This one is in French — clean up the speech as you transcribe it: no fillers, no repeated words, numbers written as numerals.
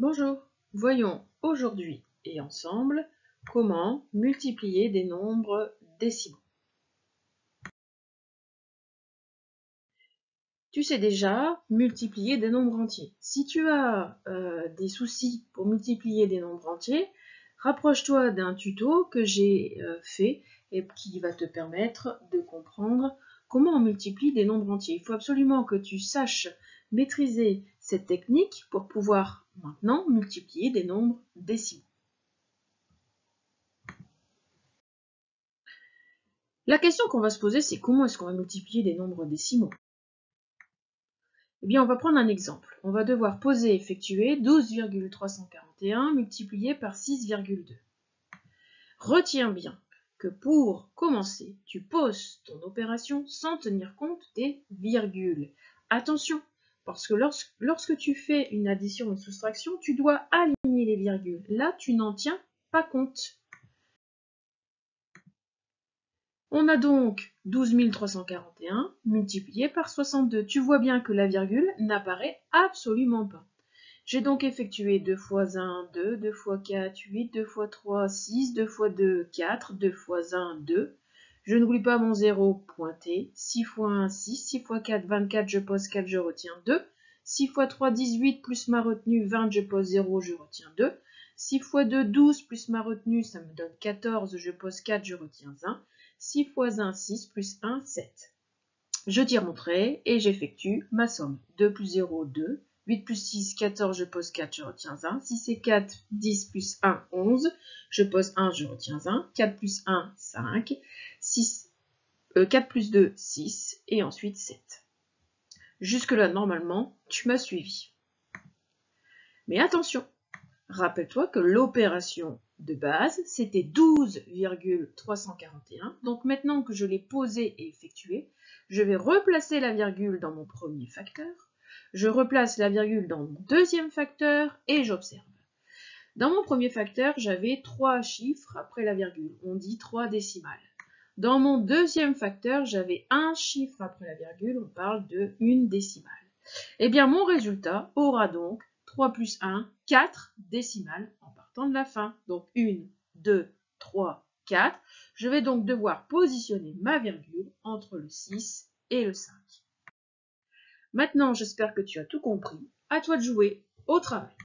Bonjour, voyons aujourd'hui et ensemble comment multiplier des nombres décimaux. Tu sais déjà multiplier des nombres entiers. Si tu as des soucis pour multiplier des nombres entiers, rapproche-toi d'un tuto que j'ai fait et qui va te permettre de comprendre comment on multiplie des nombres entiers. Il faut absolument que tu saches maîtriser cette technique pour pouvoir maintenant multiplier des nombres décimaux. La question qu'on va se poser, c'est comment est-ce qu'on va multiplier des nombres décimaux? Eh bien, on va prendre un exemple. On va devoir poser et effectuer 12,341 multiplié par 6,2. Retiens bien que pour commencer, tu poses ton opération sans tenir compte des virgules. Attention, parce que lorsque tu fais une addition ou une soustraction, tu dois aligner les virgules. Là, tu n'en tiens pas compte. On a donc 12 341 multiplié par 62. Tu vois bien que la virgule n'apparaît absolument pas. J'ai donc effectué 2 fois 1, 2, 2 fois 4, 8, 2 fois 3, 6, 2 fois 2, 4, 2 fois 1, 2. Je n'oublie pas mon 0 pointé. 6 fois 1, 6, 6 fois 4, 24, je pose 4, je retiens 2. 6 fois 3, 18, plus ma retenue, 20, je pose 0, je retiens 2. 6 fois 2, 12, plus ma retenue, ça me donne 14, je pose 4, je retiens 1. 6 fois 1, 6, plus 1, 7. Je tire mon trait et j'effectue ma somme. 2 plus 0, 2. 8 plus 6, 14, je pose 4, je retiens 1. 6 et 4, 10 plus 1, 11. Je pose 1, je retiens 1. 4 plus 1, 5. 4 plus 2, 6. Et ensuite 7. Jusque-là, normalement, tu m'as suivi. Mais attention, rappelle-toi que l'opération de base, c'était 12,341. Donc maintenant que je l'ai posé et effectué, je vais replacer la virgule dans mon premier facteur. Je replace la virgule dans mon deuxième facteur et j'observe. Dans mon premier facteur, j'avais 3 chiffres après la virgule. On dit 3 décimales. Dans mon deuxième facteur, j'avais un chiffre après la virgule. On parle de 1 décimale. Eh bien, mon résultat aura donc 3 plus 1, 4 décimales en partant de la fin. Donc 1, 2, 3, 4. Je vais donc devoir positionner ma virgule entre le 6 et le 5. Maintenant, j'espère que tu as tout compris. À toi de jouer. Au travail.